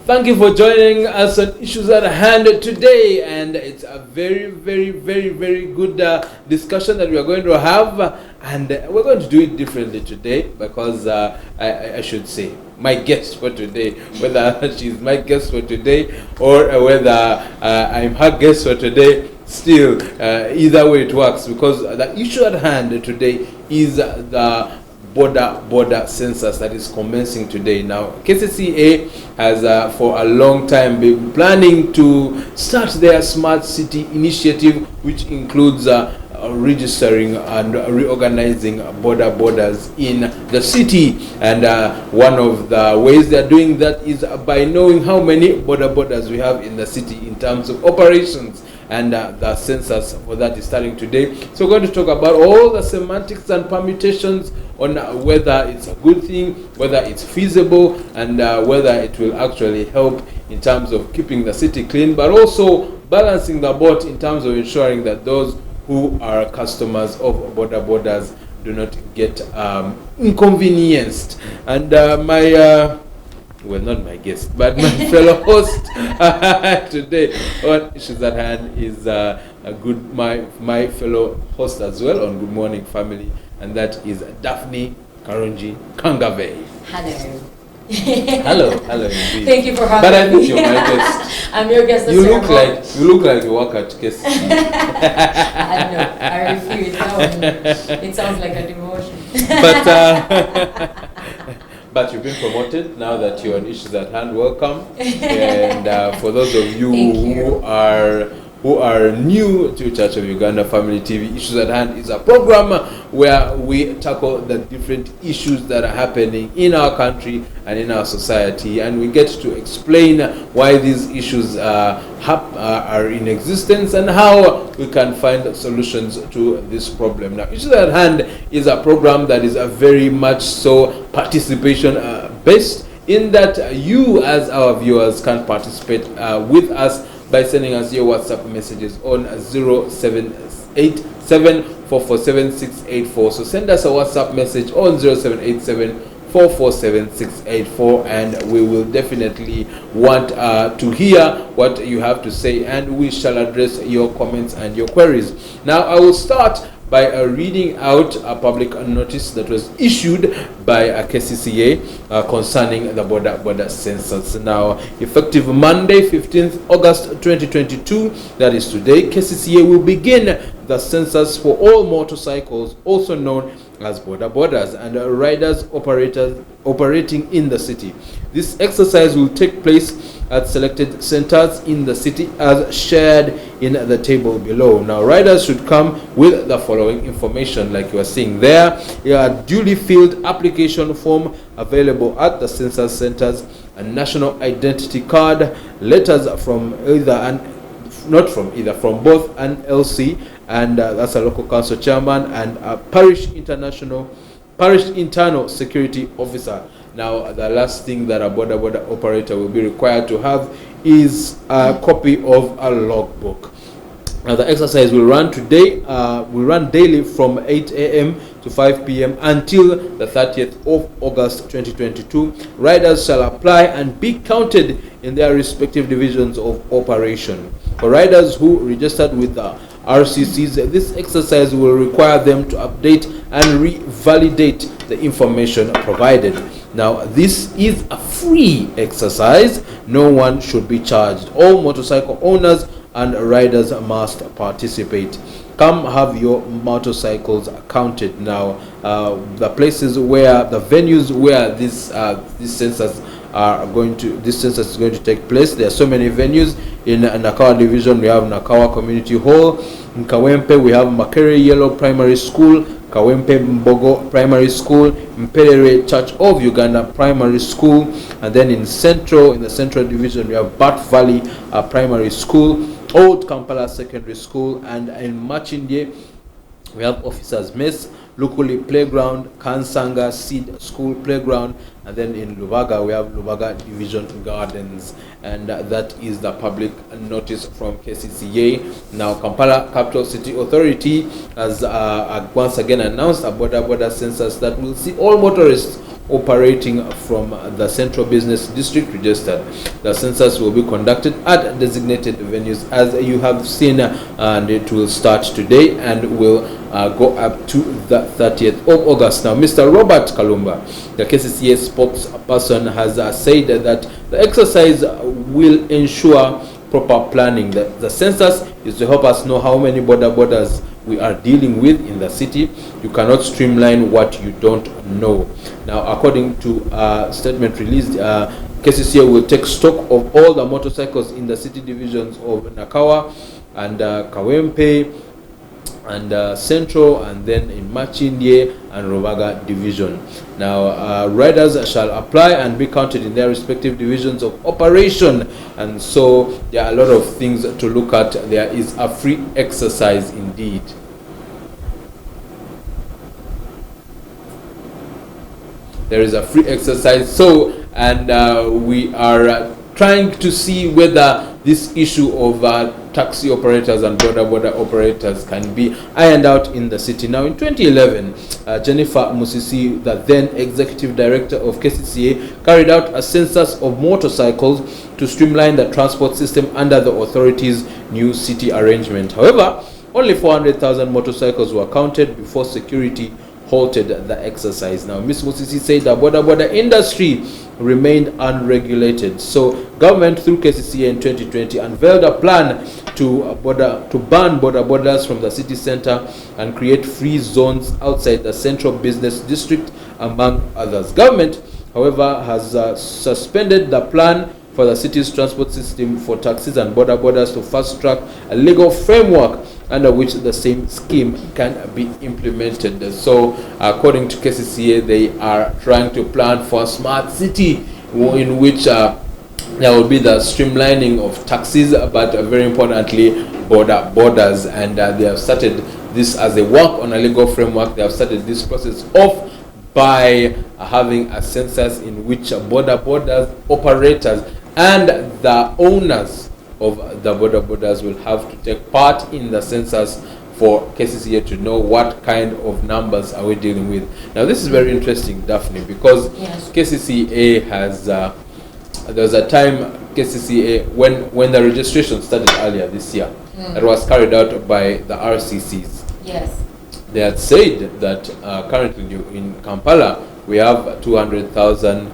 Thank you for joining us on Issues at Hand today, and it's a very, very, very, very good discussion that we are going to have, and we're going to do it differently today because I should say my guest for today, whether she's my guest for today or whether I'm her guest for today, still either way it works, because the issue at hand today is the border census that is commencing today. Now, KCCA has for a long time been planning to start their smart city initiative, which includes registering and reorganizing borders in the city, and one of the ways they're doing that is by knowing how many borders we have in the city in terms of operations, and the census for that is starting today. So we're going to talk about all the semantics and permutations on whether it's a good thing, whether it's feasible, and whether it will actually help in terms of keeping the city clean, but also balancing the boat in terms of ensuring that those who are customers of borders do not get inconvenienced. And well, not my guest, but my fellow host today on Issues at Hand is my fellow host as well on Good Morning Family, and that is Daphne Karungi Kangave. Hello. Hello indeed. Thank you for having me. But I think you're my guest. I'm your guest. You look like you work at KCC. I refuse. It sounds like a demotion. But you've been promoted now that you're on Issues at Hand. Welcome. And for those of you who are new to Church of Uganda Family TV, Issues at Hand is a program where we tackle the different issues that are happening in our country and in our society, and we get to explain why these issues are in existence and how we can find solutions to this problem. Now, Issues at Hand is a program that is a very much so participation based, in that you as our viewers can participate with us by sending us your WhatsApp messages on 0787447684. So send us a WhatsApp message on 0787447684, and we will definitely want to hear what you have to say, and we shall address your comments and your queries. Now, I will start by reading out a public notice that was issued by KCCA concerning the border census. Now, effective Monday, 15th August 2022, that is today, KCCA will begin the census for all motorcycles, also known as borders, and riders operating in the city. This exercise will take place at selected centers in the city as shared in the table below. Now, riders should come with the following information, like you are seeing there. A duly filled application form available at the census centers, a national identity card, letters from from both an LC, and that's a local council chairman, and a parish internal security officer. Now, the last thing that a border operator will be required to have is a copy of a logbook. Now, the exercise will run today. Will run daily from 8 a.m. to 5 p.m. until the 30th of August 2022. Riders shall apply and be counted in their respective divisions of operation. For riders who registered with the RCCs, this exercise will require them to update and revalidate the information provided. Now, this is a free exercise. No one should be charged. All motorcycle owners and riders must participate. Come have your motorcycles counted. Now, the venues where this census is going to take place. There are so many venues. In Nakawa division, we have Nakawa Community Hall. In Kawempe, we have Makere Yellow Primary School, Kawempe Mbogo Primary School, Mpelere Church of Uganda Primary School, and then in the Central Division, we have Bat Valley Primary School, Old Kampala Secondary School, and in Machindye, we have Officers Mess, Lukuli Playground, Kansanga Seed School Playground, and then in Lubaga we have Lubaga Division Gardens, and that is the public notice from KCCA. Now, Kampala Capital City Authority has once again announced a border census that will see all motorists operating from the Central Business District registered. The census will be conducted at designated venues, as you have seen, and it will start today and will go up to the 30th of August. Now, Mr. Robert Kalumba, the KCCA spokesperson, has said that the exercise will ensure proper planning. The census is to help us know how many borders we are dealing with in the city. You cannot streamline what you don't know. Now, according to a statement released, KCCA will take stock of all the motorcycles in the city divisions of Nakawa and Kawempe and Central, and then in Machindye and Rubaga division. Now, riders shall apply and be counted in their respective divisions of operation, and so there are a lot of things to look at. There is a free exercise indeed. There is a free exercise. So, and we are trying to see whether this issue of taxi operators and border operators can be ironed out in the city. Now, in 2011, Jennifer Musisi, the then executive director of KCCA, carried out a census of motorcycles to streamline the transport system under the authority's new city arrangement. However, only 400,000 motorcycles were counted before security halted the exercise. Now, Ms. Musisi said the border industry remained unregulated. So, government through KCCA in 2020 unveiled a plan to ban borders from the city center and create free zones outside the Central Business District, among others. Government, however, has suspended the plan for the city's transport system for taxis and borders to fast track a legal framework under which the same scheme can be implemented. So, according to KCCA, they are trying to plan for a smart city in which there will be the streamlining of taxis, but very importantly, borders. And they have started this as they work on a legal framework. They have started this process off by having a census in which borders operators and the owners of the borders will have to take part in the census for KCCA to know what kind of numbers are we dealing with. Now, this is very interesting, Daphne, because yes, KCCA has there was a time KCCA when the registration started earlier this year, that was carried out by the RCCs. Yes, they had said that currently in Kampala we have 200,000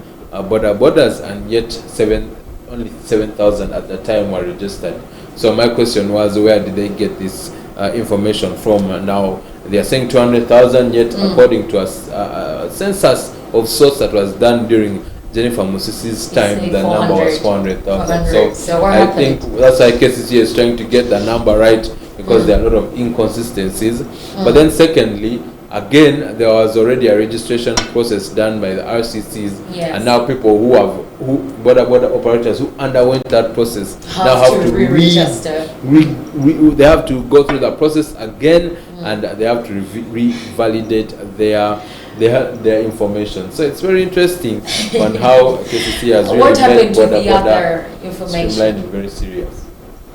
borders, and yet only 7,000 at the time were registered. So my question was, where did they get this information from? Now they are saying 200,000, yet according to a census of sorts that was done during Jennifer Musisi's time, the number was 400,000. So I think that's why KCCA is trying to get the number right, because there are a lot of inconsistencies. But then secondly, again, there was already a registration process done by the RCCs, and now people who border operators who underwent that process now have to re-register. They have to go through the process again, and they have to revalidate their information. So it's very interesting on how KCC has really what happened made to the other information? Streamlining very serious.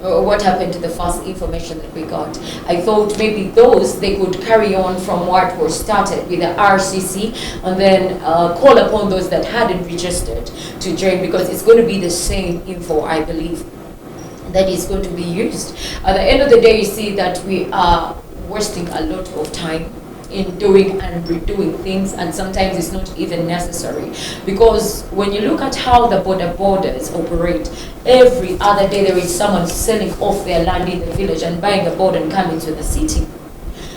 What happened to the first information that we got? I thought maybe those, they could carry on from what was started with the RCC and then call upon those that hadn't registered to join, because it's going to be the same info, I believe, that is going to be used. At the end of the day, you see that we are wasting a lot of time in doing and redoing things, and sometimes it's not even necessary, because when you look at how the borders operate, every other day there is someone selling off their land in the village and buying a board and coming to the city.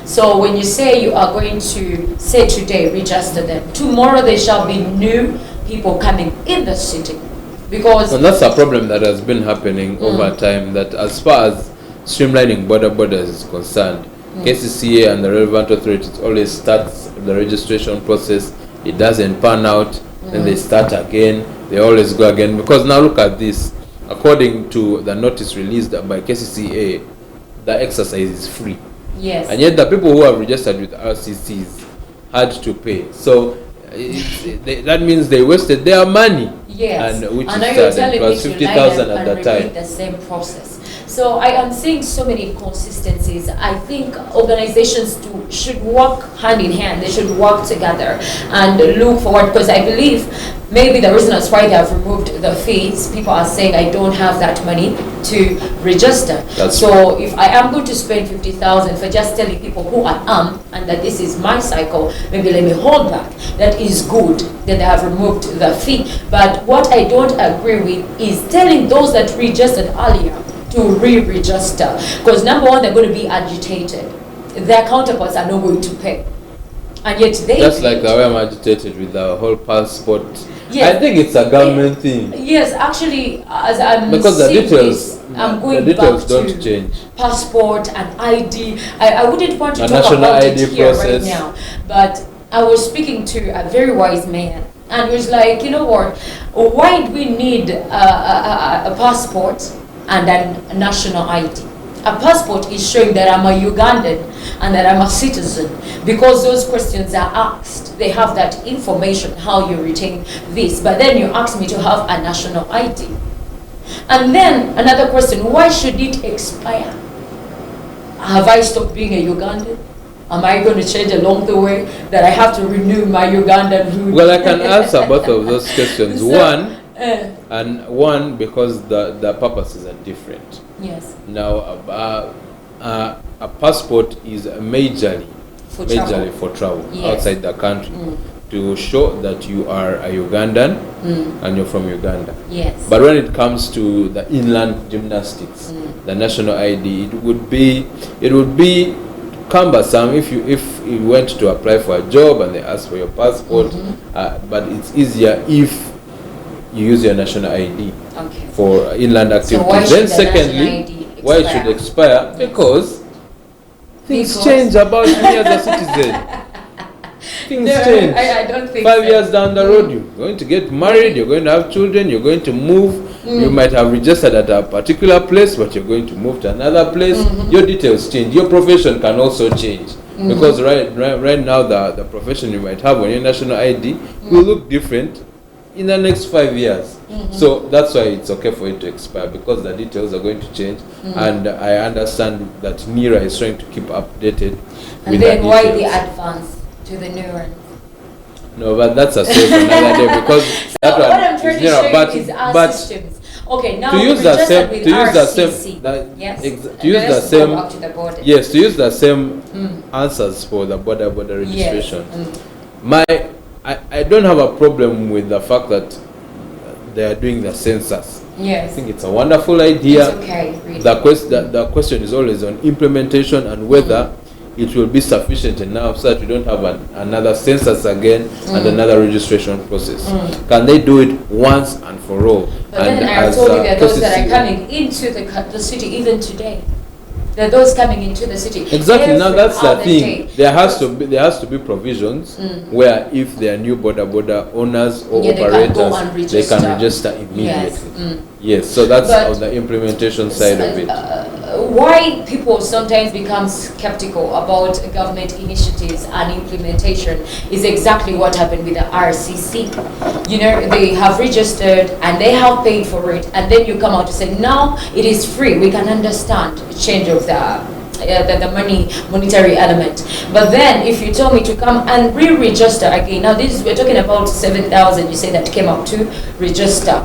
So when you say you are going to say today register them, tomorrow there shall be new people coming in the city, because and that's a problem that has been happening over time, that as far as streamlining borders is concerned, KCCA and the relevant authorities always starts the registration process. It doesn't pan out, then they start again. They always go again, because now look at this. According to the notice released by KCCA, the exercise is free. Yes. And yet the people who have registered with RCCs had to pay. So that means they wasted their money. Yes, and which I know is you're sad. telling It was me to 50,000 line at up that and repeat time. the same process. So I am seeing so many inconsistencies. I think organizations should work hand in hand. They should work together and look forward, because I believe maybe the reason that's why they have removed the fees, people are saying I don't have that money to register. So if I am going to spend 50,000 for just telling people who I am and that this is my cycle, maybe let me hold back. That is good that they have removed the fee. But what I don't agree with is telling those that registered earlier to re-register, because number one, they're going to be agitated. Their counterparts are not going to pay, and yet they just like the way I'm agitated with the whole passport. Yes. I think it's a government thing. Yes, actually, as I'm because the seeing details, this, I'm going the details back don't to change. passport and ID. I wouldn't want to A talk national about ID it here process. right now, but I was speaking to a very wise man, and he was like, you know what, why do we need a passport and a national ID? A passport is showing that I'm a Ugandan and that I'm a citizen, because those questions are asked. They have that information, how you retain this. But then you ask me to have a national ID. And then another question, why should it expire? Have I stopped being a Ugandan? Am I going to change along the way that I have to renew my Ugandan root? Well, I can answer both of those questions. So, one, because the purposes are different. Yes. Now, a passport is majorly for travel Yes. outside the country, to show that you are a Ugandan and you're from Uganda. Yes. But when it comes to the inland gymnastics, the national ID, it would be cumbersome if you went to apply for a job and they ask for your passport. But it's easier if you use your national ID for inland activities. Why then should secondly, why it should expire? Because things change about me as a citizen. Things change. I don't think 5 years down the road, you're going to get married, you're going to have children, you're going to move. You might have registered at a particular place, but you're going to move to another place. Your details change. Your profession can also change. Because right now, the profession you might have on your national ID will look different in the next 5 years. So that's why it's okay for it to expire, because the details are going to change. And I understand that NIRA is trying to keep updated and with then the why details. the advance to the new one? No, but that's a story for another day, because So that what one I'm trying to is NIRA. show you is our But systems. Okay, now to use we the registered same, with to use the RCC. same, that, Yes. to And use the let's go same, back to the border. yes, to use the same answers for the border registration. I don't have a problem with the fact that they are doing the census. I Yes. think it's a wonderful idea. It's okay, really. The question is always on implementation and whether it will be sufficient enough so that we don't have another census again and another registration process. Can they do it once and for all? But and then I as, told you there are those that are KCC coming into the city even today. There are those coming into the city. Exactly. Now that's the every thing. other There has to be provisions where if they are new border owners or Yeah, they can go operators, and they can register. register immediately. Yes. Yes. So that's But- on the implementation side of it. Why people sometimes become skeptical about government initiatives and implementation is exactly what happened with the RCC. You know, they have registered and they have paid for it, and then you come out to say, now it is free. We can understand the change of the monetary element. But then if you tell me to come and re-register again, now we're talking about 7,000, you say that came up to register.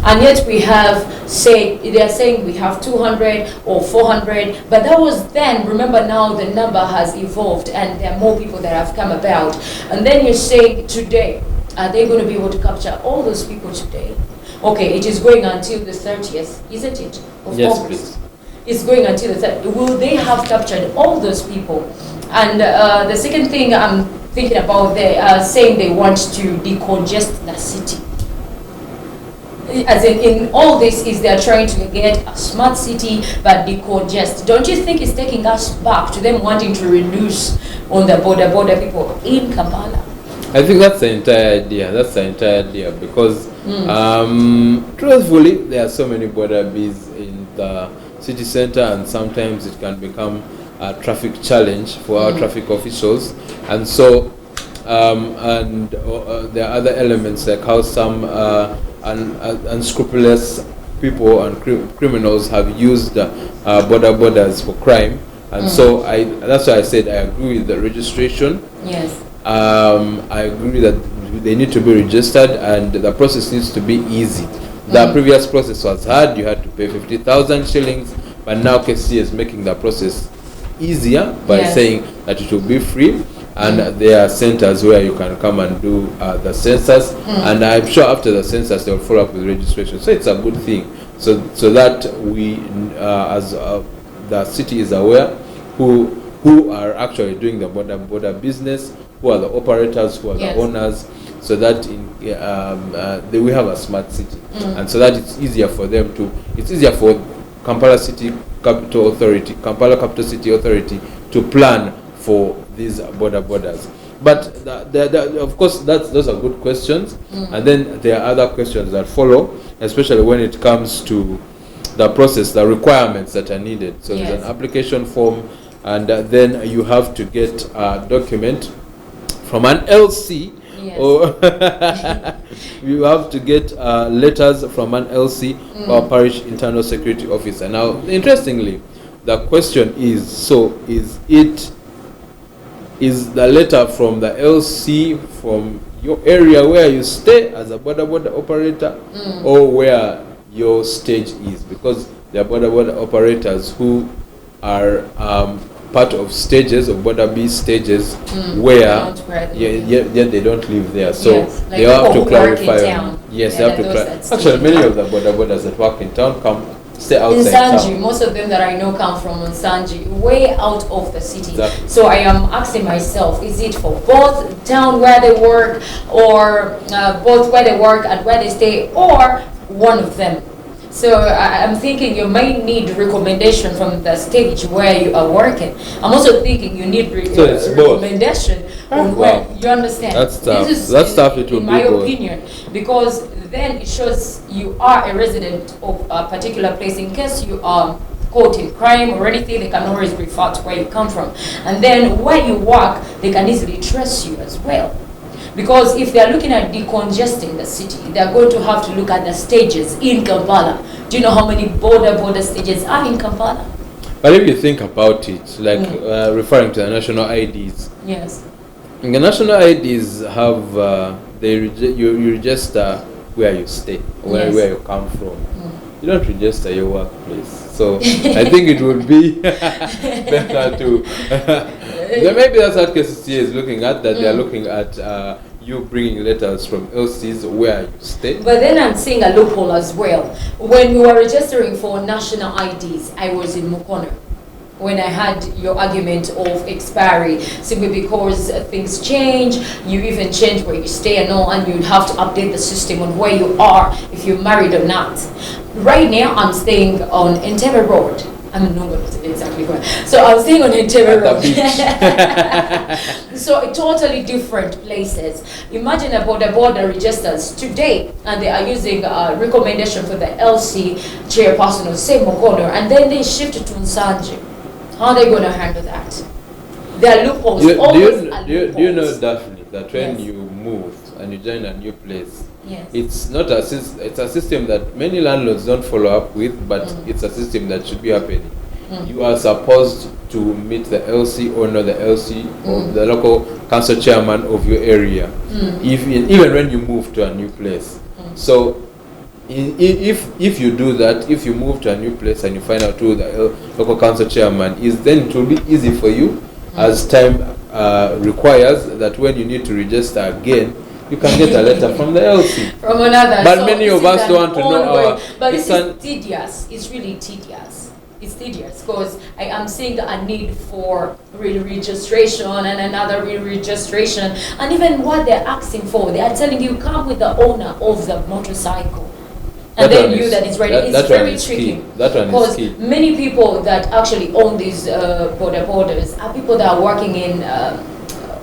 And yet we have they are saying we have 200 or 400, but that was then. Remember, now the number has evolved and there are more people that have come about. And then you say today, are they going to be able to capture all those people today? Okay, it is going until the 30th, isn't it? Of Yes, August. please. It's going until the 30th. Will they have captured all those people? And the second thing I'm thinking about, they are saying they want to decongest the city. As in all this is they're trying to get a smart city but decongest. Don't you think it's taking us back to them wanting to reduce on the border people in Kampala? I think that's the entire idea. That's the entire idea, because truthfully, there are so many border bees in the city center, and sometimes it can become a traffic challenge for our traffic officials. And so, there are other elements like how some unscrupulous people and criminals have used borders for crime. And so that's why I said I agree with the registration. Yes. I agree that they need to be registered and the process needs to be easy. The previous process was hard. You had to pay 50,000 shillings, but now KCC is making the process easier by saying that it will be free. And there are centers where you can come and do the census, and I'm sure after the census they will follow up with registration. So it's a good thing. So that we, as the city is aware, who are actually doing the border business, who are the operators, who are the owners, so that we have a smart city, and so that it's easier for them to. It's easier for Kampala City Capital Authority, Kampala Capital City Authority, to plan for these borders. But of course, those are good questions, and then there are other questions that follow, especially when it comes to the process, the requirements that are needed. So there's an application form, and then you have to get a document from an LC, or you have to get letters from an LC or parish internal security officer. Now, interestingly, the question is: so is the letter from the LC from your area where you stay as a border operator, or where your stage is? Because there are border operators who are part of stages, of border B stages, where they don't live there. So like they have to who clarify. work in town. Yes, they have to clarify. Actually, many of the borders that work in town stay outside Nsanji, town. most of them that I know come from Nsanji, way out of the city. Exactly. So I am asking myself, is it for both town where they work, or both where they work and where they stay, or one of them? So I'm thinking you might need recommendation from the stage where you are working. I'm also thinking you need recommendation on where you understand. That's tough. That's tough. It will in be my both. opinion, because then it shows you are a resident of a particular place. In case you are caught in crime or anything, they can always refer to where you come from, and then where you work, they can easily trace you as well. Because if they are looking at decongesting the city, they are going to have to look at the stages in Kampala. Do you know how many border stages are in Kampala? But if you think about it, like referring to the national IDs. Yes. The national IDs have you register where you stay, where you come from. You don't register your workplace. So I think it would be better to. Maybe that's what KCC is looking at. That they are looking at you bringing letters from LCs where you stay. But then I'm seeing a loophole as well. When we were registering for national IDs, I was in Mukono when I had your argument of expiry, simply because things change, you even change where you stay and all, and you'd have to update the system on where you are, if you're married or not. Right now, I'm staying on Entebbe Road. I'm not going to say exactly where. So I'm staying on Entebbe Road. So totally different places. Imagine about the border registers today, and they are using a recommendation for the LC chairperson of say Mukono, and then they shift it to Nsanji. How are they going to handle that? There are loopholes. Do you know, Daphne, that when you move and you join a new place, it's not it's a system that many landlords don't follow up with, but it's a system that should be happening. You are supposed to meet the LC owner, the LC or the local council chairman of your area, even when you move to a new place. So if you do that, if you move to a new place and you find out who the local council chairman is, then it will be easy for you as time requires, that when you need to register again, you can get a letter from the LC. From another. But so many of us don't want to know. But this is tedious. It's really tedious. It's tedious because I am seeing a need for re-registration and another re-registration. And even what they're asking for, they are telling you come with the owner of the motorcycle. And then you that is ready. It's very tricky. That one is key. Because many people that actually own these borders are people that are working in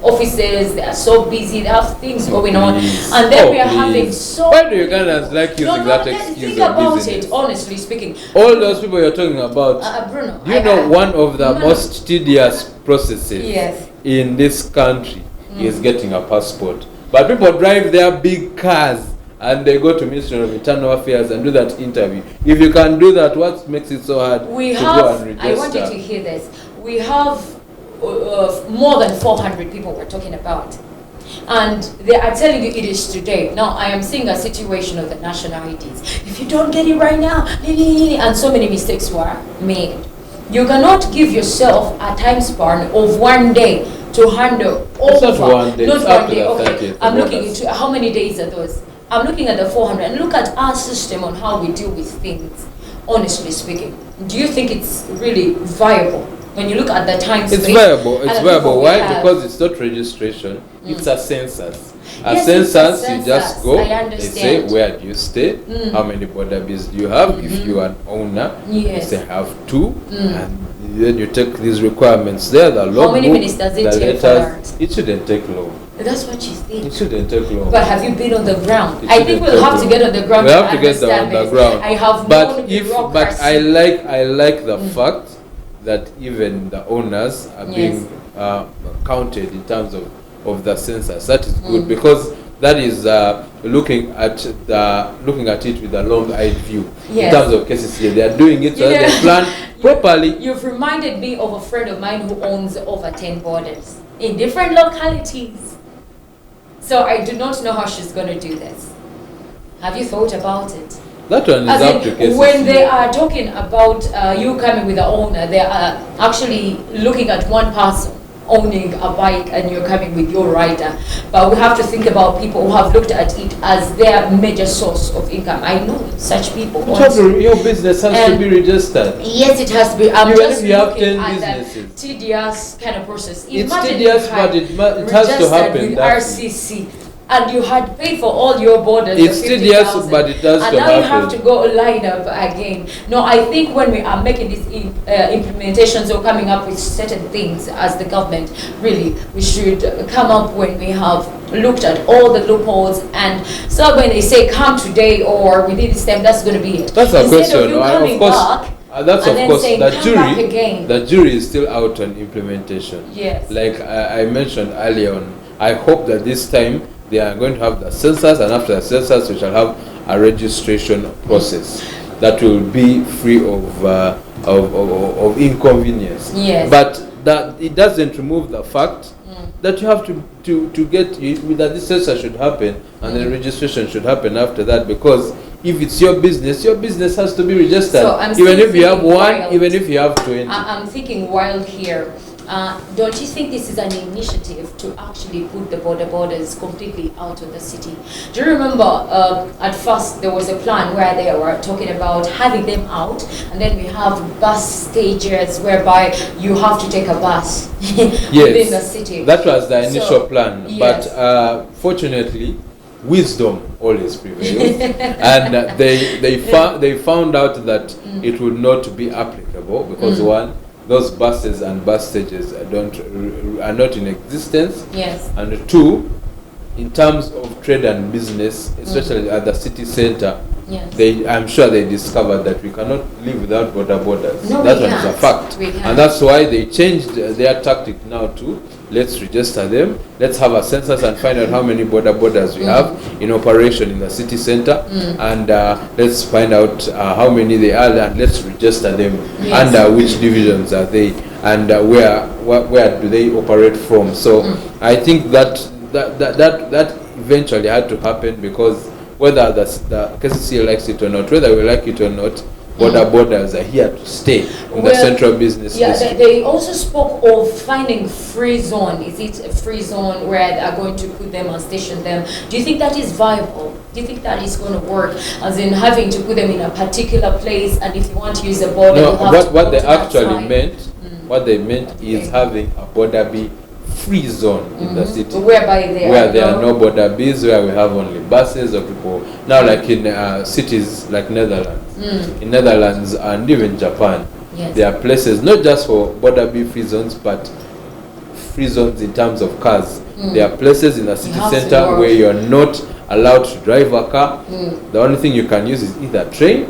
offices. They are so busy. They have things going on, and then we are having so. Why do Ugandans like using that excuse? Think about it, honestly speaking. All those people you're talking about. Bruno, Do you know one of the most tedious processes in this country is getting a passport? But people drive their big cars and they go to Ministry of Internal Affairs and do that interview. If you can do that, what makes it so hard We to have, go and register? I want you to hear this. We have more than 400 people we're talking about. And they are telling you it is today. Now, I am seeing a situation of the national IDs. If you don't get it right now, and so many mistakes were made. You cannot give yourself a time span of 1 day to handle over. It's not 1 day. Not It's 1 up to day. the Okay. 30th I'm of looking August. into how many days are those. I'm looking at the 400 and look at our system on how we deal with things. Honestly speaking, do you think it's really viable when you look at the time It's space? viable. and It's the people viable. we Why? have? Because it's not registration. It's a census. A Yes, it's a census, you just census. go. I They say, understand. where do you stay? How many border bills do you have? If you are an owner, Yes. they say have 2, and then you take these requirements there. The logbook, many minutes does it the take for letters. that? It shouldn't take long. That's what you think. It shouldn't take long. But have you been on the ground? It I think shouldn't we'll take have to long. get on the ground We to have to get on understand the this. ground. I have But known if, but bureaucracy. I like the fact that even the owners are being counted in terms of the census. That is good because that is looking at it with a long-eyed view. Yes. In terms of cases here, they are doing it so You that know, they plan properly. You've reminded me of a friend of mine who owns over 10 borders in different localities. So I do not know how she's going to do this. Have you thought about it? That one is As up to in, cases. when they are talking about you coming with the owner, they are actually looking at one person owning a bike and you're coming with your rider. But we have to think about people who have looked at it as their major source of income. I know such people. Your business has to be registered. Yes, it has to be. I'm Even just if you have looking 10 at that businesses. tedious kind of process. It's Imagine tedious, you had but it has to registered happen with that way. RCC, and you had paid for all your borders. It's the tedious, 50,000, but it has and to now you have happen. to go line up again. No, I think when we are making these implementations or coming up with certain things as the government, really, we should come up when we have looked at all the loopholes, and so when they say come today or within this time, that's going to be it. That's a Instead question. of you Of coming course, back, that's and of then course saying, the "Come back jury. again." The jury is still out on implementation. Yes. Like I mentioned earlier on, I hope that this time they are going to have the census, and after the census, we shall have a registration process that will be free of inconvenience. Yes. But that it doesn't remove the fact that you have to get that this census should happen and the registration should happen after that, because if it's your business has to be registered. So I'm even still if you have feeling 1, wild. even if you have 20. I'm thinking wild here. Don't you think this is an initiative to actually put the borders completely out of the city? Do you remember at first there was a plan where they were talking about having them out, and then we have bus stages whereby you have to take a bus within the city. That was the initial So, plan, yes. but fortunately, wisdom always prevails, and they found out that it would not be applicable because one, those buses and bus stages are not in existence. Yes. And 2, in terms of trade and business, especially at the city center, Yes. I'm sure they discovered that we cannot live without borders. No, that we one is a can't. fact. We can't. And that's why they changed their tactic now to let's register them, let's have a census and find out how many borders we have in operation in the city center, and let's find out how many they are, and let's register them. Yes. Under which divisions are they, and where do they operate from. So I think that eventually had to happen, because whether the KCC likes it or not, whether we like it or not, borders are here to stay in the central business district. They also spoke of finding free zone. Is it a free zone where they are going to put them and station them? Do you think that is viable? Do you think that is going to work? As in having to put them in a particular place, and if you want to use a border, No, you have to what go they to that actually side. meant, what they meant is having a border be free zone in the city, whereby there are no border bees, where we have only buses or people. Now, like in cities like Netherlands, in Netherlands and even Japan, Yes. there are places not just for border bee free zones, but free zones in terms of cars. There are places in the city have to center walk. where you are not allowed to drive a car. The only thing you can use is either a train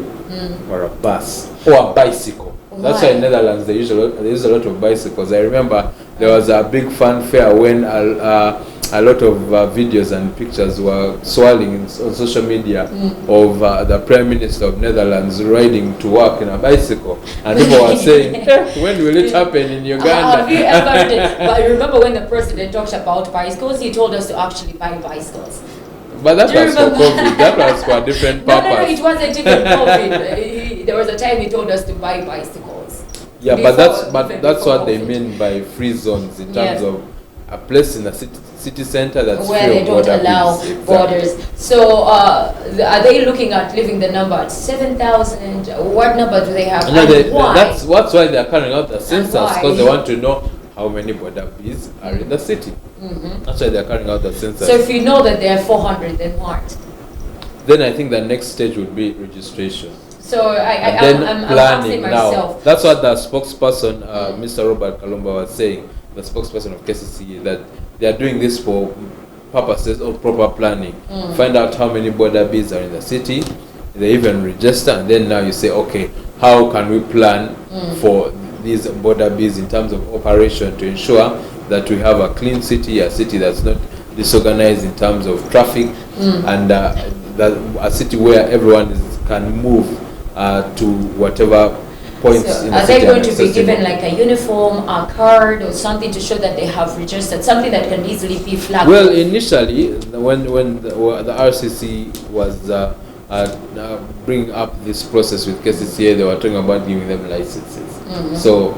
or a bus or a bicycle. That's why in Netherlands they use a lot of bicycles. I remember there was a big fanfare when a lot of videos and pictures were swirling on social media of the Prime Minister of Netherlands riding to work in a bicycle, and people were saying, when will it happen in Uganda? Have you ever but I remember when the president talked about bicycles, he told us to actually buy bicycles. But that was for COVID. That was for a different purpose. No, it wasn't even COVID. There was a time he told us to buy bicycles. Yeah, but that's what they mean by free zones in terms of a place in the city center that's where they don't allow borders. So are they looking at leaving the number at 7,000? What number do they have? No, why? That's why they are carrying out the census, because they want to know how many border bees are in the city. That's why they are carrying out the census. So if you know that there are 400, then what? Then I think the next stage would be registration. So I'm asking myself. Now, that's what the spokesperson, Mr. Robert Kalumba, was saying, the spokesperson of KCCA, that they are doing this for purposes of proper planning. Find out how many border bees are in the city, they even register, and then now you say, okay, how can we plan for these border bees in terms of operation to ensure that we have a clean city, a city that's not disorganized in terms of traffic, and a city where everyone can move to whatever points so in the are city. They going to be given like a uniform, a card, or something to show that they have registered, something that can easily be flagged? Well, initially, when the RCC was bringing up this process with KCCA, they were talking about giving them licenses. So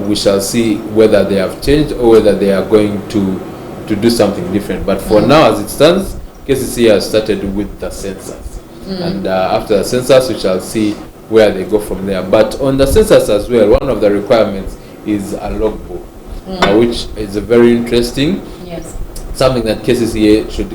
we shall see whether they have changed or whether they are going to do something different. But for now, as it stands, KCCA has started with the census. And after the census, we shall see where they go from there. But on the census as well, one of the requirements is a logbook, which is very interesting. Yes. Something that KCCA should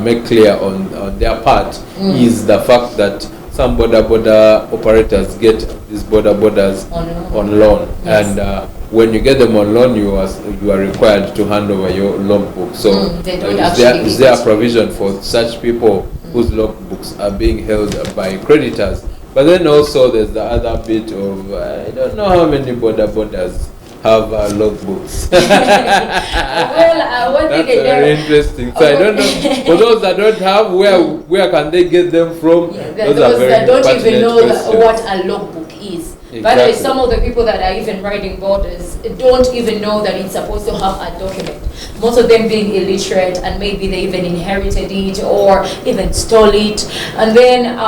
make clear on their part is the fact that some border operators get these borders on loan. Yes. And when you get them on loan, you are required to hand over your logbook. So is there a provision for such people whose logbooks are being held by creditors? But then also there's the other bit of, I don't know how many borders have logbooks. Well, one thing that's very interesting. So I don't know, for those that don't have, where can they get them from? Yeah, those that don't even know what a logbook is. Exactly. By the way, some of the people that are even writing borders don't even know that it's supposed to have a document. Most of them being illiterate, and maybe they even inherited it or even stole it. And then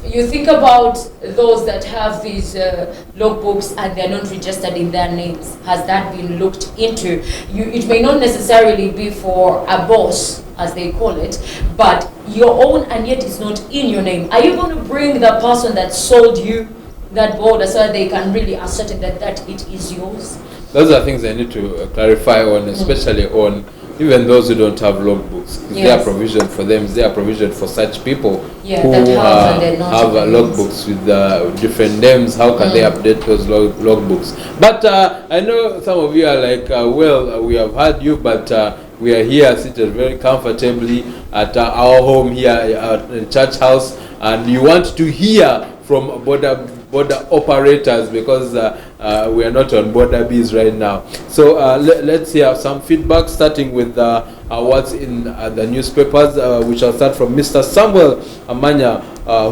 you think about those that have these logbooks and they're not registered in their names. Has that been looked into? It may not necessarily be for a boss, as they call it, but your own, and yet it's not in your name. Are you going to bring the person that sold you that border so that they can really ascertain that it is yours? Those are things I need to clarify on, especially on even those who don't have logbooks. Is there a provision for them? Is there a provision for such people who have logbooks with different names? How can they update those logbooks? But I know some of you are like, well, we have heard you, but we are here seated very comfortably at our home here at Church House, and you want to hear from border operators, because we are not on border bees right now. So let's hear some feedback, starting with what's in the newspapers. We shall start from Mr. Samuel Amanya,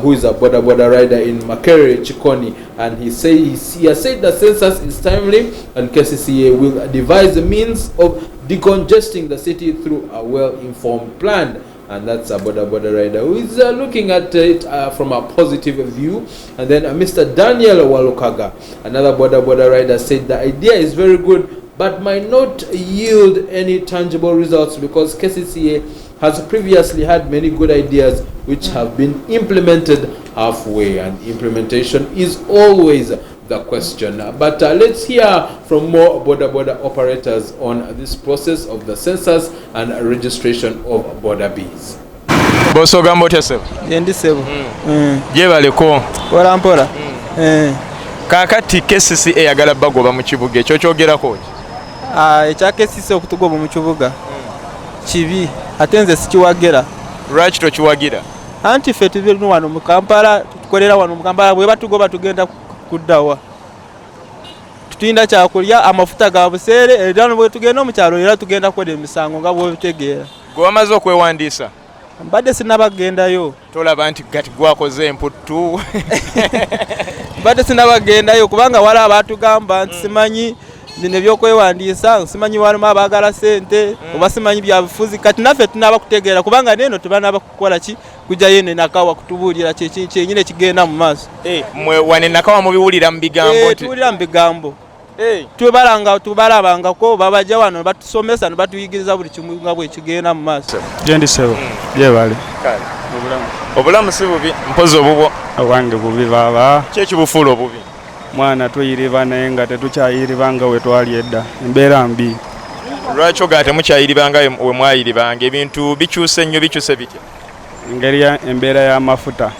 who is a border rider in Makere, Chikoni, and he has said the census is timely and KCCA will devise the means of decongesting the city through a well-informed plan. And that's a border rider who is looking at it from a positive view. And then Mr. Daniel Walukaga, another border rider, said the idea is very good but might not yield any tangible results because KCCA has previously had many good ideas which have been implemented halfway, and implementation is always the question. But let's hear from more border operators on this process of the census and registration of border bees. Boso gambo tese. Yendi sebo. Je baleko. Mpora. Kakati KCCA yagala bagoba mu kibuga ekyo kyogerako. Ekya KCCA okutugoba mu kibuga. Kibi atenze sikiwagera. Lwaki tokiwagira? Anti ffe tubiri wano mu Kampala, tukolera wano mu Kampala, bwe batugoba tugenda kuddawa. tutinda kyakulya amafuta ga buseere era bwe tugenda mu kyalo era tugenda kukola emisango nga bw'obitegeera. Gwe wamaze okwewandiisa? Mbadde sinnabagendayo. Tolaba nti gati gwakoze emputtu? Mbadde sinnabagendayo kubanga waliwo abaatugamba nti simanyi bino ebyokwewandiisa, simanyi walimu abaagala ssente oba simanyi bya bufuzi. Kati naffe tunaaba kutegeera kubanga neeno tebanaba kukola ki kujjayo ne Nakawa kutubuulira kyenyini ekigenda mu maaso. Mwe wane Nakawa mubiwulira mu bigambo? Tuwulira mu bigambo. Tubalabangako babajja wano batusomesa ne batuyigiriza buli kimu nga bwe kigenda mu maaso. Jendi sebo yebale obulamu si bubi mpozi obubwo obwange bubi baba. Kyekibufuula obubi? Mwana tuyiriba naye nga tetukyayiriba nga we twali edda, embeera mbi. Lwaki ogaa temukyayiriba nga we mwayiribanga? Ebintu bikyuse nnyo, bikyuse bitya? Engeri embeera y'amafuta.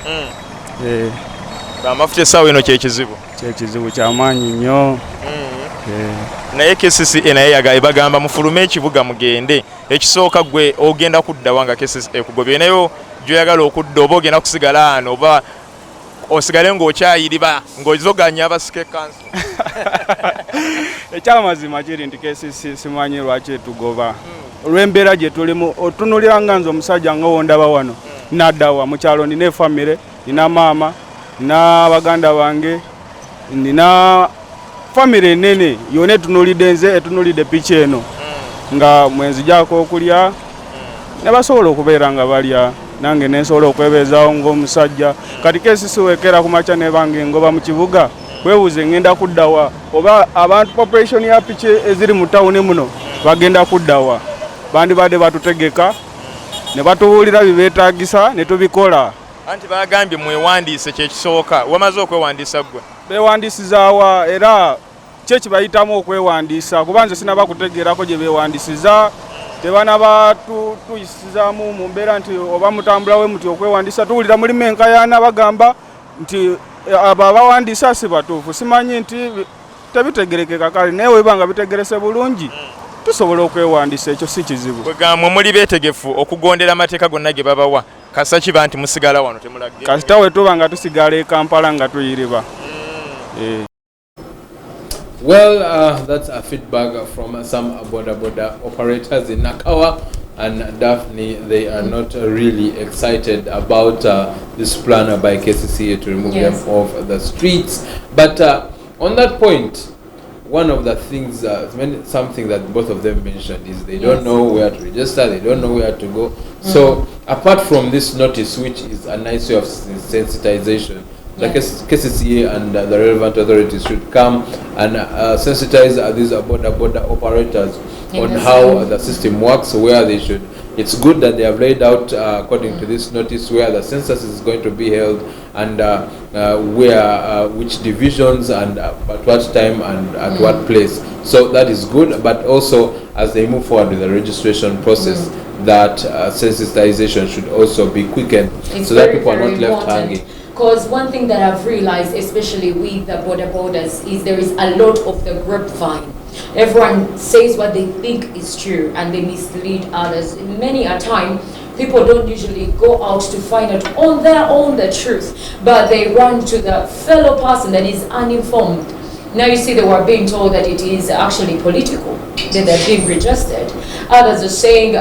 Amafuta essaawa eno kyekizibu? Kyekizibu kyamaanyi nnyo. Naye KCCA naye bagamba mufulume ekibuga mugende. Ekisooka gwe ogenda kuddawa nga KCCA ekugobye nayo gy'oyagala okudda, oba ogenda kusigala ano oba osigale ng'okyayiriba ng'ozoganya abasike kanso? Ekyamazima kiri nti KCCA simanyi lwaki etugoba olw'embeera gye tulimu. Otunulira nga nze omusajja nga wondaba wano naddawa mu kyalo, nina efamire, nina maama, nina baganda bange, nina famire enene yona etunulidde nze, etunulidde piki eno nga mwenzijako okulya ne basobola okubeera nga balya, nange nensobola okwebeezaawo ng'omusajja. Kati KCCA wekera ku makya nebange ngoba mu kibuga, weebuuze ngenda kuddawa oba abantu population ya piki eziri mu tawuni muno bagenda kuddawa. Bandibadde batutegeka ne batubuulira bibeetaagisa ne tubikola. Anti bagambye mwewandiise kyekisooka. Wamaze okwewandiisa gwe? Bewandiisizaawa era kyekibayitamu okwewandiisa kuba nze sinaba kutegeerako gye beewandiisiza. Tebanaba tuyisizaamu mu mbeera nti oba mutambula we muti okwewandiisa. Tuwulira mulimu enkayaana bagamba nti abo abawandiisa si batuufu. Simanyi nti tebitegerekeka kale, naye webanga bitegerese bulungi tusobola okwewandiisa, ekyo si kizibu. Kwegambwe muli beetegefu okugondera amateeka gonna ge babawa, kasa kiba nti musigala wano temulagge? Kasita we tuba nga tusigala e Kampala nga tuyiriba. Well, that's a feedback from some border operators in Nakawa and Daphne. They are not really excited about this plan by KCCA to remove them off the streets. But on that point, one of the things, something that both of them mentioned is they don't know where to register, they don't know where to go. So apart from this notice, which is a nice way of sensitization, the KCCA and the relevant authorities should come and sensitize these border operators on how the system works, where they should. It's good that they have laid out, according to this notice, where the census is going to be held and where, which divisions and at what time and at what place. So that is good, but also as they move forward with the registration process, that sensitization should also be quickened so that people are not left hanging. Because one thing that I've realized, especially with the borders, is there is a lot of the grapevine. Everyone says what they think is true and they mislead others. Many a time, people don't usually go out to find out on their own the truth, but they run to the fellow person that is uninformed. Now you see they were being told that it is actually political, that they're being registered. Others are saying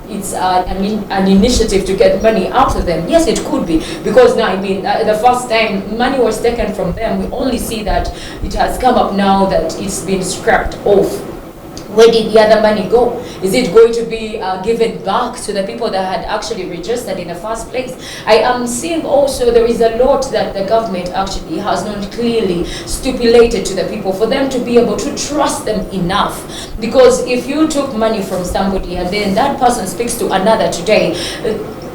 it's an initiative to get money out of them. Yes, it could be, because now, I mean, the first time money was taken from them, we only see that it has come up now that it's been scrapped off. Where did the other money go? Is it going to be given back to the people that had actually registered in the first place? I am seeing also there is a lot that the government actually has not clearly stipulated to the people for them to be able to trust them enough. Because if you took money from somebody and then that person speaks to another today,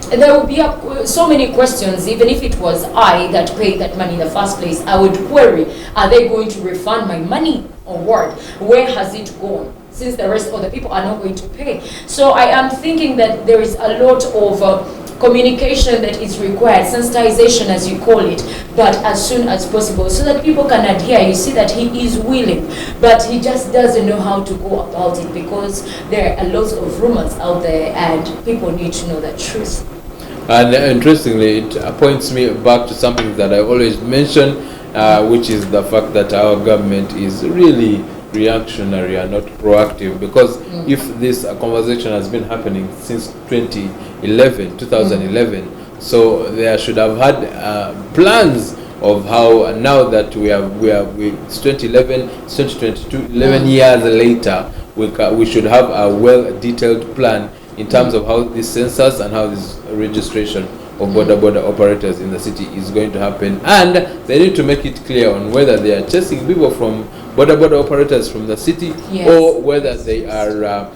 there will be so many questions. Even if it was I that paid that money in the first place, I would query, are they going to refund my money or what? Where has it gone? Since the rest of the people are not going to pay. So I am thinking that there is a lot of communication that is required, sensitization as you call it, but as soon as possible so that people can adhere. You see that he is willing, but he just doesn't know how to go about it because there are a lot of rumors out there and people need to know the truth. And interestingly, it points me back to something that I always mention, which is the fact that our government is really reactionary and not proactive. Because if this conversation has been happening since 2011, so they should have had plans of how, now that it's 2011, it's 2022, 11 years later, we should have a well-detailed plan in terms of how this census and how this registration of border operators in the city is going to happen. And they need to make it clear on whether they are chasing people from border operators from the city, or whether they are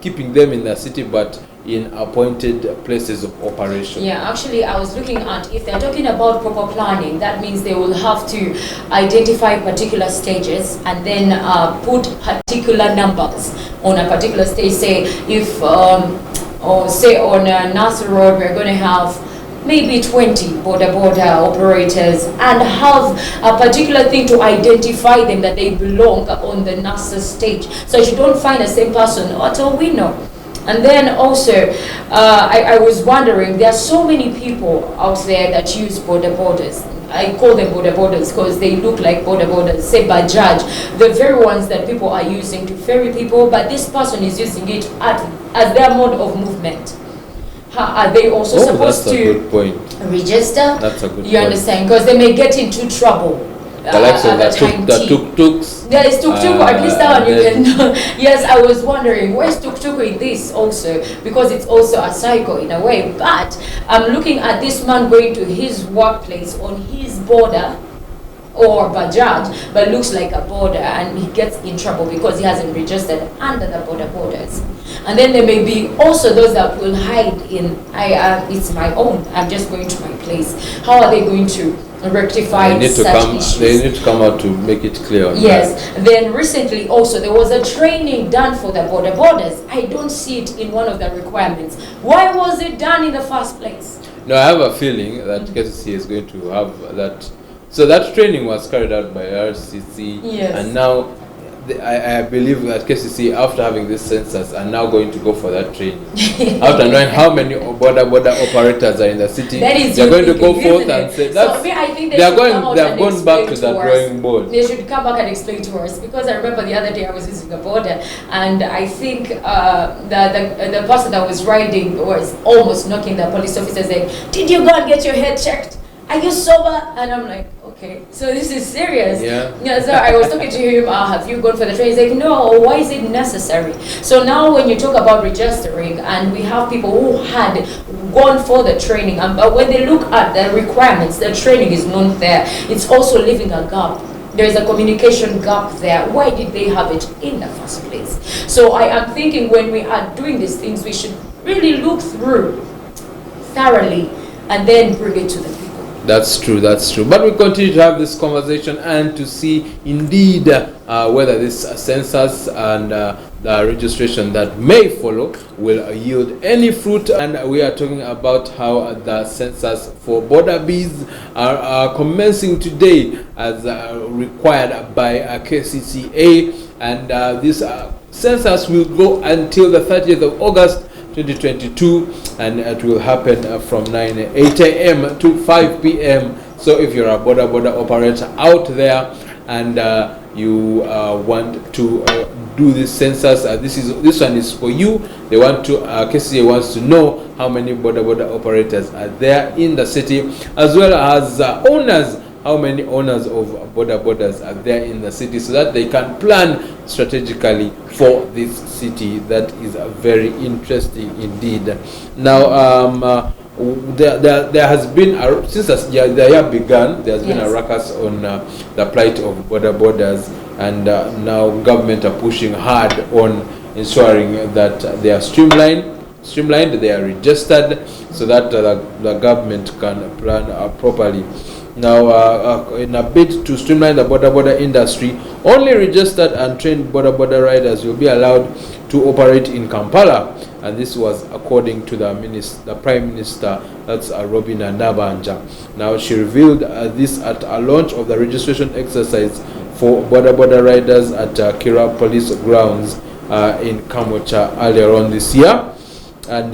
keeping them in the city but in appointed places of operation. Yeah, actually I was looking at, if they're talking about proper planning, that means they will have to identify particular stages and then put particular numbers on a particular stage. Say if or say on Nasser Road we're going to have maybe 20 border operators, and have a particular thing to identify them that they belong on the Nasser stage, so you don't find the same person at all, we know. And then also, I was wondering, there are so many people out there that use borders. I call them borders because they look like borders, say Bajaj, the very ones that people are using to ferry people, but this person is using it as their mode of movement. Are they also supposed that's a to good point. Register? That's a good You point. understand? Because they may get into trouble. The likes of at the tuk-tuks. There is tuk-tuk, at least that one you can. Yes, I was wondering, where's tuk-tuk in this also? Because it's also a cycle in a way. But I'm looking at this man going to his workplace on his border, or Bajaj, but looks like a border, and he gets in trouble because he hasn't registered under the borders. And then there may be also those that will hide in, it's my own, I'm just going to my place. How are they going to rectify such issues? They need to come out to make it clear on Yes. Then recently also there was a training done for the borders. I don't see it in one of the requirements. Why was it done in the first place? No, I have a feeling that KCC is going to have that. So that training was carried out by RCC, and now I believe that KCC, after having this census, are now going to go for that training. After knowing how many border operators are in the city, they're going to go forth and say that's. So, I think they have gone back to the drawing board. They should come back and explain to us, because I remember the other day I was using a border, and I think the person that was riding was almost knocking the police officer, saying, "Did you go and get your head checked? Are you sober?" And I'm like, okay, so this is serious. Yeah, so I was talking to him, have you gone for the training? He's like, no, why is it necessary? So now when you talk about registering, and we have people who had gone for the training, but when they look at the requirements, the training is not there. It's also leaving a gap. There is a communication gap there. Why did they have it in the first place? So I am thinking, when we are doing these things, we should really look through thoroughly and then bring it to the people. That's true. But we continue to have this conversation and to see indeed whether this census and the registration that may follow will yield any fruit. And we are talking about how the census for border bees are commencing today as required by KCCA, and this census will go until the 30th of August 2022, and it will happen from 8 a.m. to 5 p.m. So if you're a border operator out there and you want to do this census, this one is for you. They want to KCCA wants to know how many border operators are there in the city, as well as owners. How many owners of borders are there in the city, so that they can plan strategically for this city. That is very interesting indeed. Now, there has been, since the year began, there has been a ruckus on the plight of borders, and now government are pushing hard on ensuring that they are streamlined, they are registered, so that the government can plan properly. Now, in a bid to streamline the border industry, only registered and trained border riders will be allowed to operate in Kampala, and this was according to the Prime Minister, that's Robina Nabanja. Now, she revealed this at a launch of the registration exercise for border riders at Kira Police Grounds in Kamocha earlier on this year, and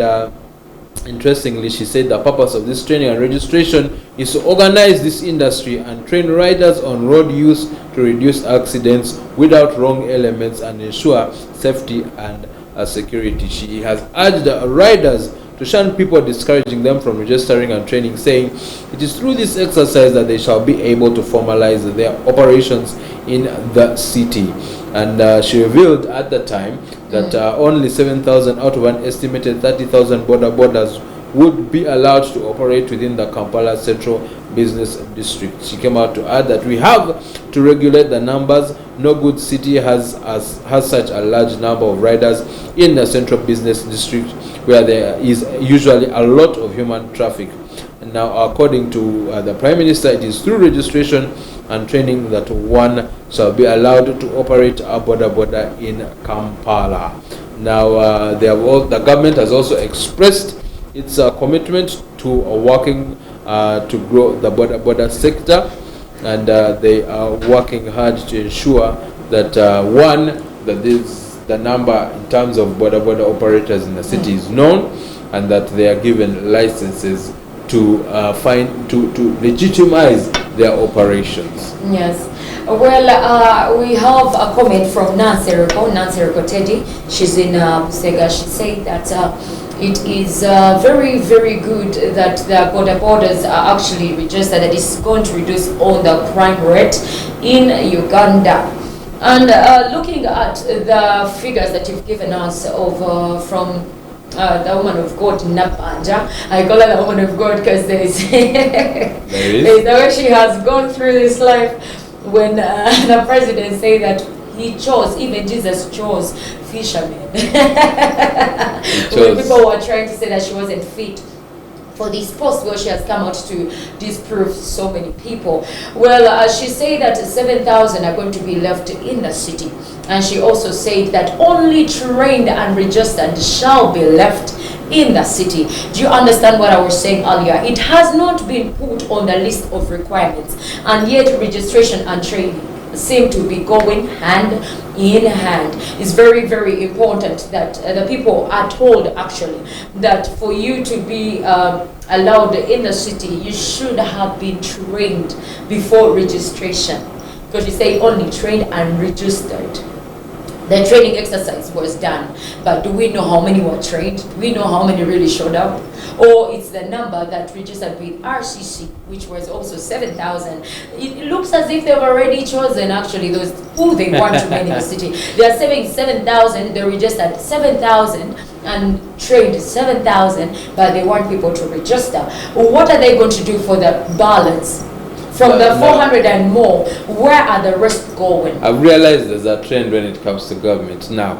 Interestingly, she said the purpose of this training and registration is to organize this industry and train riders on road use to reduce accidents without wrong elements and ensure safety and security. She has urged riders to shun people discouraging them from registering and training, saying it is through this exercise that they shall be able to formalize their operations in the city. And she revealed at the time that only 7,000 out of an estimated 30,000 borders would be allowed to operate within the Kampala Central Business District. She came out to add that we have to regulate the numbers. No good city has such a large number of riders in the Central Business District, where there is usually a lot of human traffic. And now, according to the Prime Minister, it is through registration and training that one shall be allowed to operate a border in Kampala. Now, the government has also expressed its commitment to working to grow the border sector, and they are working hard to ensure that the number in terms of border operators in the city is known, and that they are given licenses to legitimize their operations. Yes. Well, we have a comment from Nancy Reko Teddy. She's in Busega. She said that it is very, very good that the borders are actually registered, that it's going to reduce all the crime rate in Uganda. And looking at the figures that you've given us from the woman of God, Napanja. I call her the woman of God because there's the way she has gone through this life. When the president said that even Jesus chose fishermen. When people were trying to say that she wasn't fit for this post, where she has come out to disprove so many people. Well, she said that 7,000 are going to be left in the city. And she also said that only trained and registered shall be left in the city. Do you understand what I was saying earlier? It has not been put on the list of requirements, and yet registration and training seem to be going hand in hand. It's very, very important that the people are told actually that for you to be allowed in the city, you should have been trained before registration, because you say only trained and registered. The training exercise was done, but do we know how many were trained? Do we know how many really showed up? Or it's the number that registered with RCC, which was also 7,000. It looks as if they've already chosen actually those who they want to remain in the city. They are saving 7,000, they registered 7,000 and trained 7,000, but they want people to register. What are they going to do for the balance? From the 400 and more, where are the rest going? I've realized there's a trend when it comes to government now.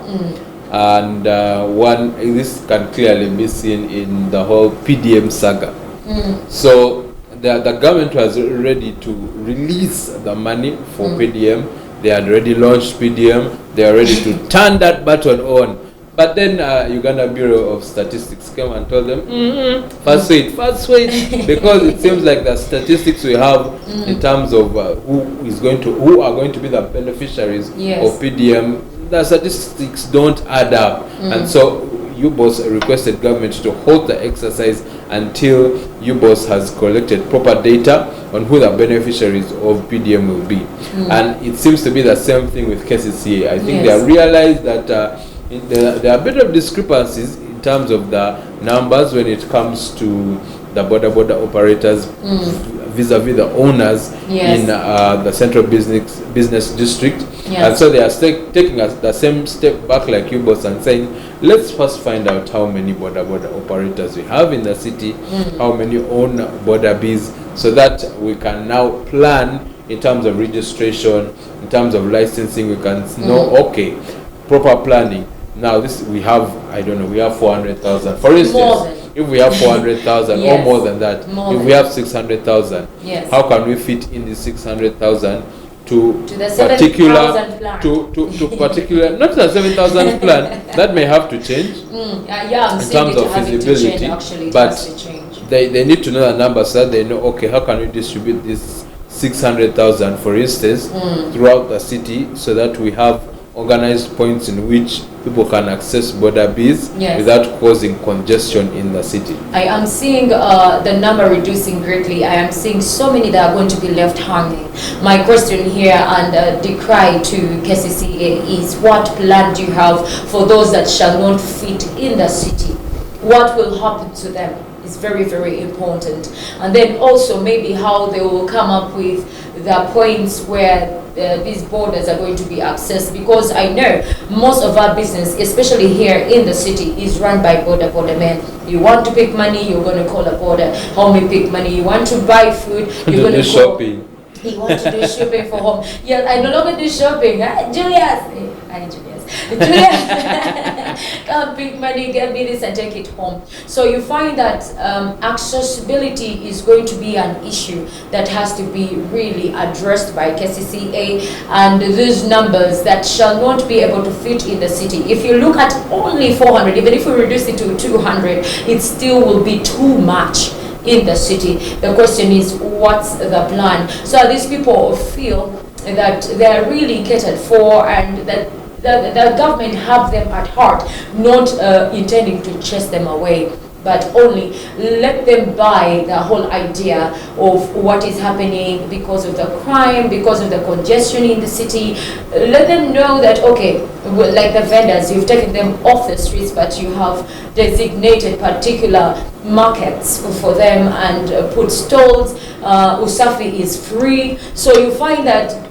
And this can clearly be seen in the whole PDM saga. So the government was ready to release the money for PDM. They had already launched PDM. They are ready to turn that button on. But then Uganda Bureau of Statistics came and told them, first wait, because it seems like the statistics we have in terms of who are going to be the beneficiaries of PDM, the statistics don't add up. And so UBOS requested government to halt the exercise until UBOS has collected proper data on who the beneficiaries of PDM will be. And it seems to be the same thing with KCCA. I think they have realized that there are a bit of discrepancies in terms of the numbers when it comes to the border operators vis-a-vis the owners in the Central Business District. And so they are taking the same step back like UBOS and saying, let's first find out how many border operators we have in the city, how many own border bees, so that we can now plan in terms of registration, in terms of licensing. We can know, okay, proper planning. Now we have 400,000. For instance, if we have 400,000 or more than that, if we have 600,000, how can we fit in the 600,000 to the particular plan. Not the 7,000 plan, that may have to change in terms of feasibility, but they need to know the numbers so that they know, okay, how can we distribute this 600,000, for instance, throughout the city, so that we have organized points in which people can access border bees Yes. without causing congestion in the city? I am seeing the number reducing greatly. I am seeing so many that are going to be left hanging. My question here and the cry to KCCA is, what plan do you have for those that shall not fit in the city? What will happen to them is very, very important. And then also maybe how they will come up with the points where these borders are going to be accessed, because I know most of our business, especially here in the city, is run by border men. You want to pick money, you're going to call a border. Home, you pick money. You want to buy food, you're going to do call. shopping. You want to do shopping for home. Yeah, I no longer do shopping. Huh? Julius. Hi, Julius. Julius, come pick money, get me this and take it home. So you find that accessibility is going to be an issue that has to be really addressed by KCCA, and these numbers that shall not be able to fit in the city. If you look at only 400, even if we reduce it to 200, it still will be too much in the city. The question is, what's the plan? So these people feel that they are really catered for, and that the government have them at heart, not intending to chase them away, but only let them buy the whole idea of what is happening because of the crime, because of the congestion in the city. Let them know that, okay, like the vendors, you've taken them off the streets, but you have designated particular markets for them and put stalls. Usafi is free. So you find that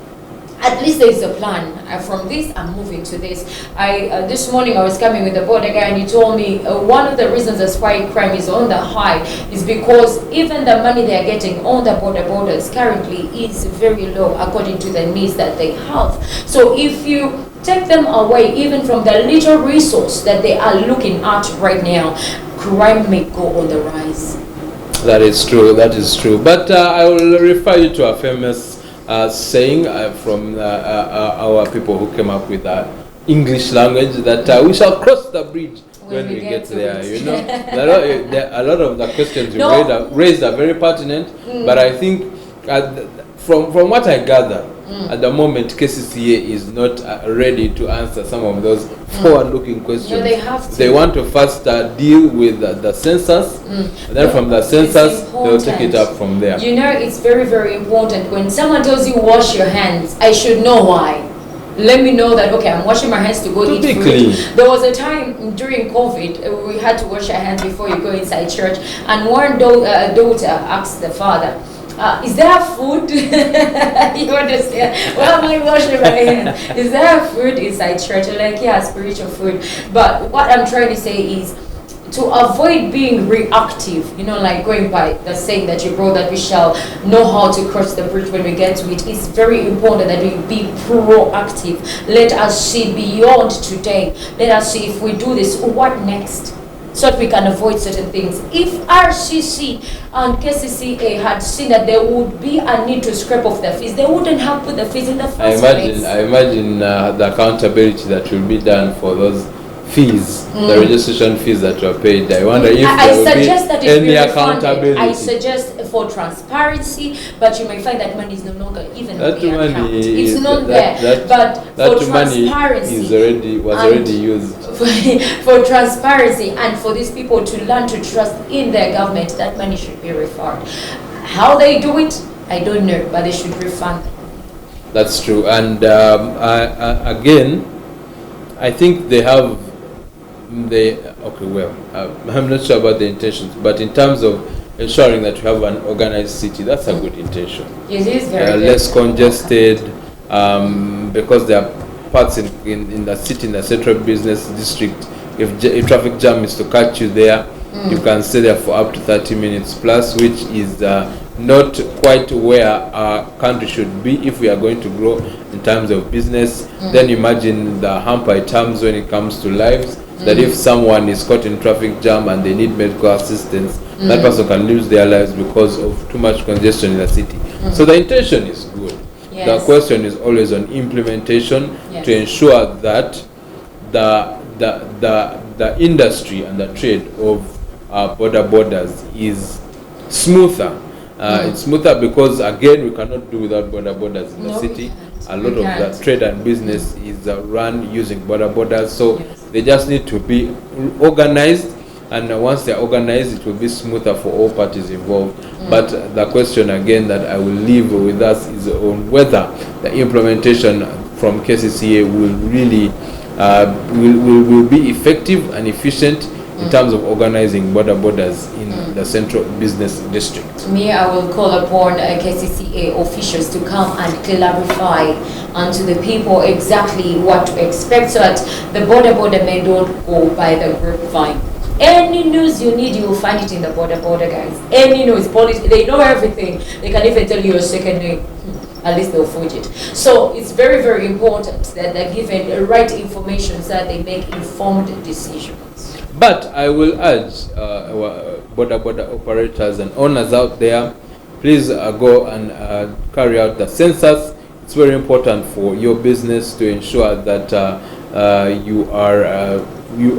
at least there is a plan. From this, I'm moving to this. This morning I was coming with the border guy, and he told me one of the reasons that's why crime is on the high is because even the money they are getting on the borders currently is very low according to the needs that they have. So if you take them away even from the little resource that they are looking at right now, crime may go on the rise. That is true. That is true. But I will refer you to a famous saying from our people who came up with the English language, that we shall cross the bridge when we get there. You know, a lot of the questions you raised are very pertinent, but I think from what I gather, at the moment KCCA is not ready to answer some of those forward-looking questions. No, they have to. They want to first deal with the census, and then from the census they'll take it up from there. You know, it's very, very important. When someone tells you wash your hands, I should know why. Let me know that, okay, I'm washing my hands to go eat food. Clean. There was a time during COVID, we had to wash our hands before you go inside church, and one daughter asked the father, is there food? You understand? Well, am I washing my hands? Is there food inside church? I'm like, yeah, spiritual food. But what I'm trying to say is, to avoid being reactive, you know, like going by the saying that you brought, that we shall know how to cross the bridge when we get to it, it's very important that we be proactive. Let us see beyond today. Let us see, if we do this, what next? So that we can avoid certain things. If RCC and KCCA had seen that there would be a need to scrape off the fees, they wouldn't have put the fees in the first place. I imagine the accountability that will be done for those fees, the registration fees that were paid. I wonder if there will be any accountability. I suggest for transparency, but you may find that money is no longer even that in the money account. Is, it's not there. But that for money transparency was already used. For transparency and for these people to learn to trust in their government, that money should be refunded. How they do it, I don't know, but they should refund. That's true. And again, I think they have. I'm not sure about the intentions, but in terms of ensuring that you have an organized city, that's a good intention. It is very good. Less congested, because there are parts in the city, in the central business district. If traffic jam is to catch you there, you can stay there for up to 30 minutes plus, which is not quite where our country should be if we are going to grow in terms of business. Then imagine the hamper it comes when it comes to lives. That if someone is caught in traffic jam and they need medical assistance, that person can lose their lives because of too much congestion in the city. So the intention is good. Yes. The question is always on implementation, yes, to ensure that the industry and the trade of borders is smoother, It's smoother because again we cannot do without border borders in the No, we city. can't. A lot We of can't. the trade and business is run using border borders, so Yes. they just need to be organized, and once they're organized it will be smoother for all parties involved. But the question again that I will leave with us is on whether the implementation from KCCA will really will be effective and efficient in terms of organizing border borders in the central business district. To me, I will call upon KCCA officials to come and clarify to the people exactly what to expect, so that the border men don't go by the grapevine. Any news you need, you will find it in the border guys. Any news, they know everything. They can even tell you your second name. At least they'll forge it. So it's very, very important that they're given the right information so that they make informed decisions. But I will urge our border operators and owners out there, please go and carry out the census. It's very important for your business to ensure that you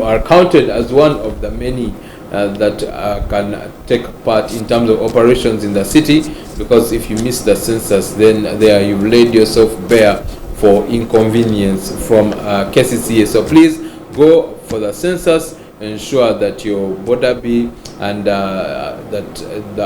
are counted as one of the many that can take part in terms of operations in the city, because if you miss the census, then there you've laid yourself bare for inconvenience from KCCA. So please go for the census, ensure that your border be and that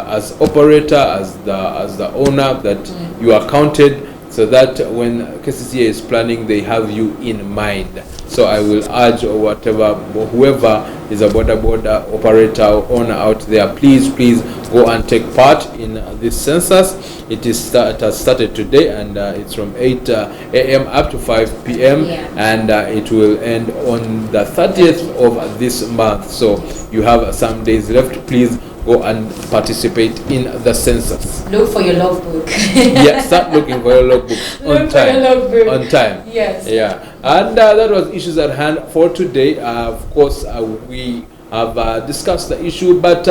as operator, as the owner, that you are counted, so that when KCCA is planning, they have you in mind. So I will urge whoever is a border operator or owner out there, please go and take part in this census. It has started today, and it's from 8 a.m. up to 5 p.m. Yeah. and it will end on the 30th of this month. So you have some days left. Please go and participate in the census. Look for your logbook. Yeah, start looking for your logbook on Look for your time. logbook. On time. Yes. Yeah, and that was issues at hand for today. Of course, we have discussed the issue, but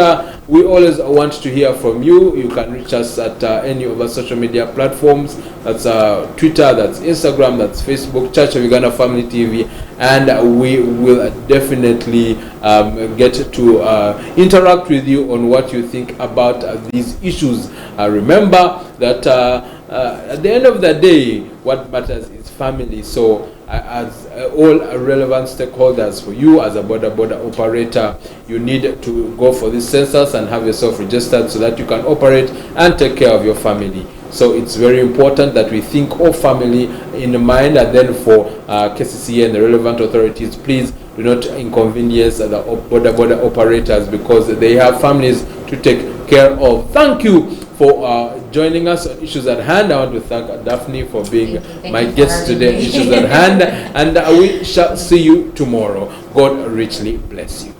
we always want to hear from you. You can reach us at any of our social media platforms. That's Twitter, that's Instagram, that's Facebook, Church of Uganda Family TV, and we will definitely get to interact with you on what you think about these issues. Remember that at the end of the day, what matters is family. So as all relevant stakeholders, for you as a border operator, you need to go for this census and have yourself registered so that you can operate and take care of your family. So it's very important that we think of family in mind, and then for KCCA and the relevant authorities, please do not inconvenience the border operators, because they have families to take care of. Thank you for joining us on Issues at Hand. I want to thank Daphne for being Thank my you for guest having today on me. Issues at Hand, and we shall see you tomorrow. God richly bless you.